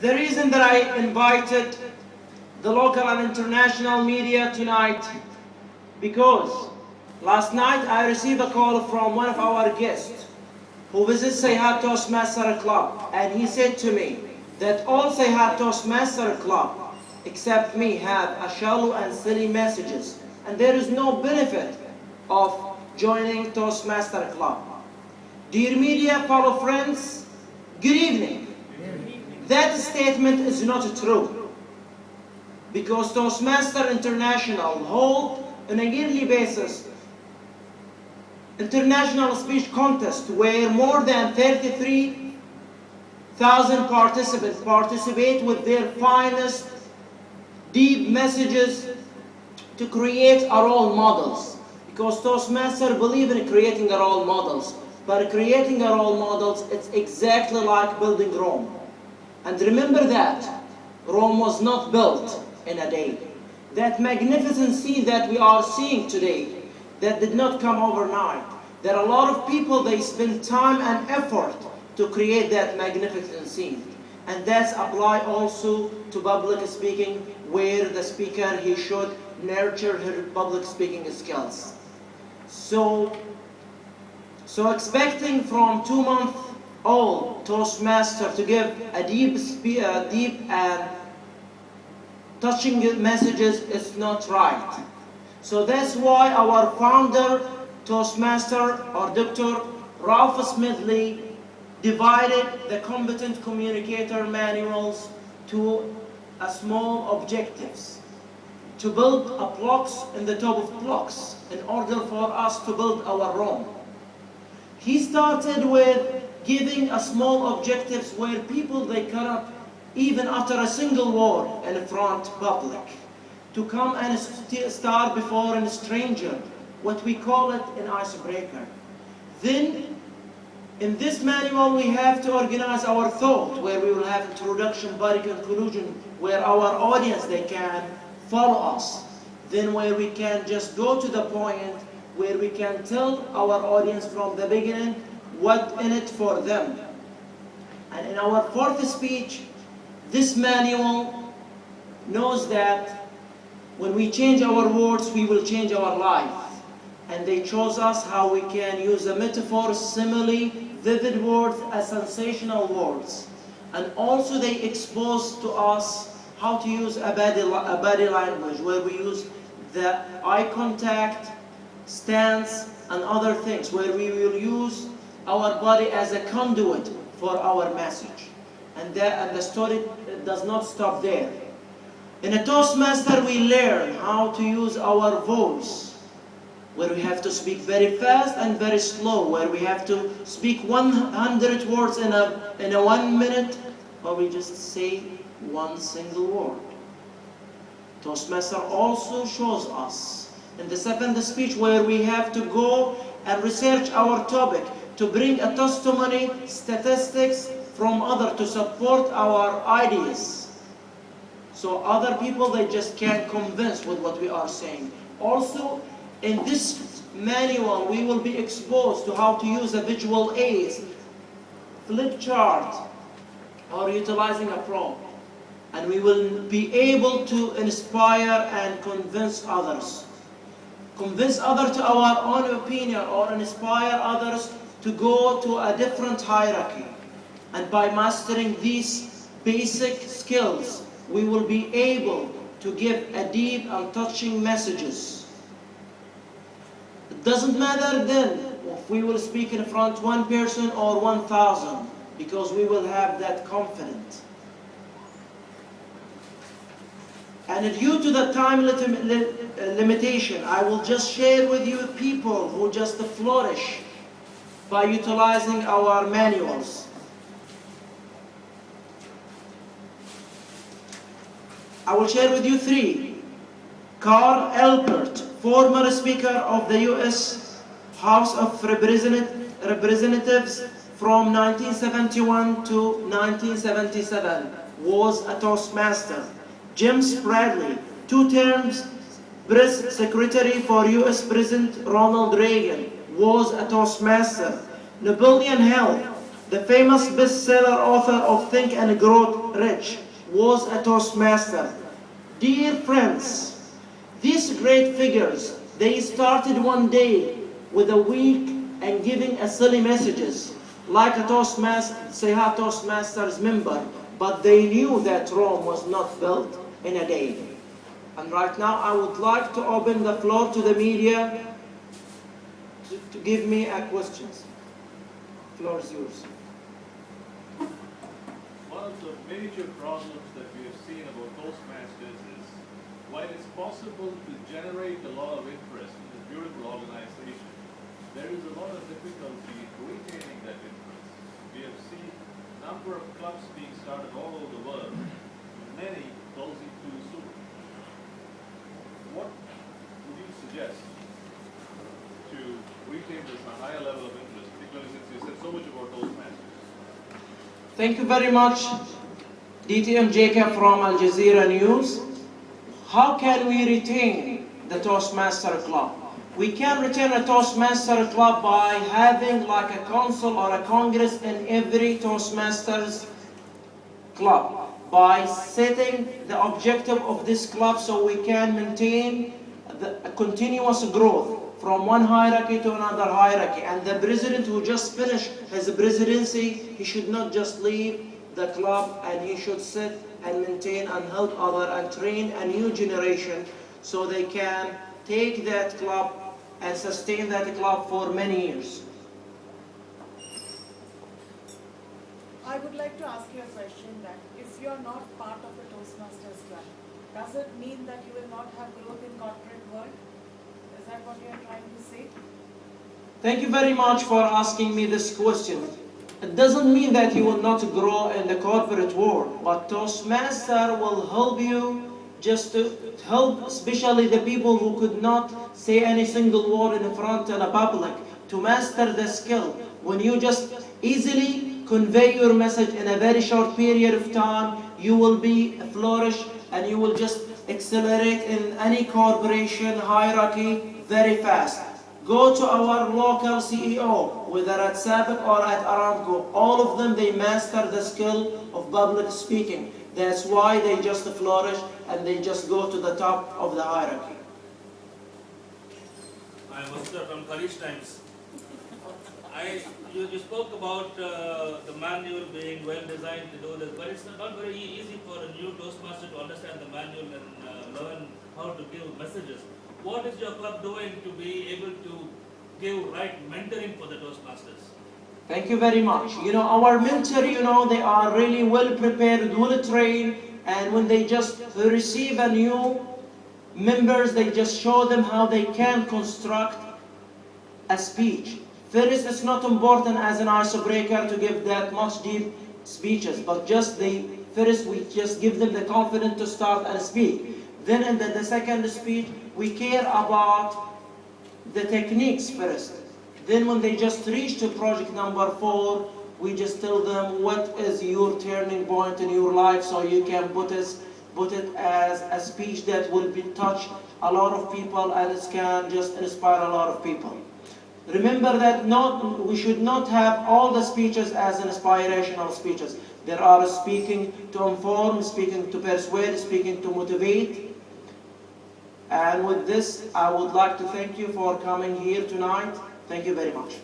The reason that I invited the local and international media tonight, because last night I received a call from one of our guests who visits Sayhat Toastmaster Club, and he said to me that all Sayhat Toastmaster Club except me have a shallow and silly messages, and there is no benefit of joining Toastmaster Club. Dear media, fellow friends, good evening. That statement is not true, because Toastmaster International hold on a yearly basis international speech contest where more than 33,000 participants participate with their finest deep messages to create our role models. Because Toastmaster believe in creating our role models, but creating our role models, it's exactly like building Rome. And remember that Rome was not built in a day. That magnificent scene that we are seeing today, that did not come overnight. There are a lot of people, they spend time and effort to create that magnificent scene. And that's apply also to public speaking, where the speaker, he should nurture her public speaking skills. So expecting from 2-month-old Toastmaster to give a deep and touching messages is not right. So that's why our founder, Toastmaster, or Dr. Ralph Smedley, divided the competent communicator manuals to a small objectives, to build a blocks in the top of blocks in order for us to build our Rome. He started with giving a small objectives where people, they cannot even utter a single word in front public, to come and start before a stranger, what we call it an icebreaker. Then in this manual we have to organize our thought, where we will have introduction, body, conclusion, where our audience, they can follow us. Then where we can just go to the point, where we can tell our audience from the beginning what in it for them. And in our fourth speech, this manual knows that when we change our words, we will change our life. And they chose us how we can use a metaphor, simile, vivid words, as sensational words. And also they expose to us how to use a body language, where we use the eye contact, stance, and other things, where we will use our body as a conduit for our message. And the story does not stop there. In a Toastmaster, we learn how to use our voice, where we have to speak very fast and very slow, where we have to speak 100 words in a 1 minute, or we just say one single word. Toastmaster also shows us in the seventh speech, where we have to go and research our topic, to bring a testimony, statistics from others to support our ideas. So other people, they just can't convince with what we are saying. Also, in this manual, we will be exposed to how to use a visual aids, flip chart, or utilizing a prompt. And we will be able to inspire and convince others. Convince others to our own opinion, or inspire others to go to a different hierarchy. And by mastering these basic skills, we will be able to give a deep and touching messages. It doesn't matter then if we will speak in front of 1 person or 1,000, because we will have that confidence. And due to the time limitation, I will just share with you people who just flourish by utilizing our manuals. I will share with you 3. Carl Albert, former Speaker of the U.S. House of Representatives from 1971 to 1977, was a Toastmaster. James Bradley, 2 terms Press Secretary for U.S. President Ronald Reagan, was a Toastmaster. Napoleon Hill, the famous bestseller author of Think and Grow Rich, was a Toastmaster. Dear friends, these great figures, they started one day with a week and giving a silly messages, like a Toastmasters member, but they knew that Rome was not built in a day. And right now I would like to open the floor to the media to give me a questions. The floor is yours. One of the major problems that we have seen about Toastmasters is, while it's possible to generate a lot of interest in a beautiful organization, there is a lot of difficulty in retaining that interest. We have seen a number of clubs being started all over the world, many closing too soon. What would you suggest to retain this higher level of interest, particularly since you said so much about Toastmasters? Thank you very much, DTM Jacob from Al Jazeera News. How can we retain the Toastmaster Club? We can retain a Toastmaster Club by having like a council or a congress in every Toastmasters Club, by setting the objective of this club so we can maintain a continuous growth from one hierarchy to another hierarchy. And the president who just finished his presidency, he should not just leave the club, and he should sit and maintain and help other and train a new generation so they can take that club and sustain that club for many years. I would like to ask you a question that if you are not part of the Toastmasters Club, does it mean that you will not have growth in corporate world? Is that what you are trying to say? Thank you very much for asking me this question. It doesn't mean that you will not grow in the corporate world, but Toastmaster will help you just to help especially the people who could not say any single word in front of the public, to master the skill. When you just easily convey your message in a very short period of time, you will be flourish and you will just accelerate in any corporation hierarchy very fast. Go to our local CEO, whether at SABIC or at Aramco. All of them, they master the skill of public speaking. That's why they just flourish and they just go to the top of the hierarchy. I'm Oscar from Khaleej Times. You spoke about the manual being well designed to do this, but it's not very easy for a new Toastmaster to understand the manual and learn how to give messages. What is your club doing to be able to give right mentoring for the Toastmasters? Thank you very much. Our mentor, they are really well prepared, well trained, and when they just receive a new members, they just show them how they can construct a speech. First, it's not important as an icebreaker to give that much deep speeches, but first we just give them the confidence to start and speak. Then in the second speech, we care about the techniques first. Then when they just reach to project number 4, we just tell them what is your turning point in your life so you can put it as a speech that will touch a lot of people and it can just inspire a lot of people. Remember that we should not have all the speeches as inspirational speeches. There are speaking to inform, speaking to persuade, speaking to motivate. And with this, I would like to thank you for coming here tonight. Thank you very much.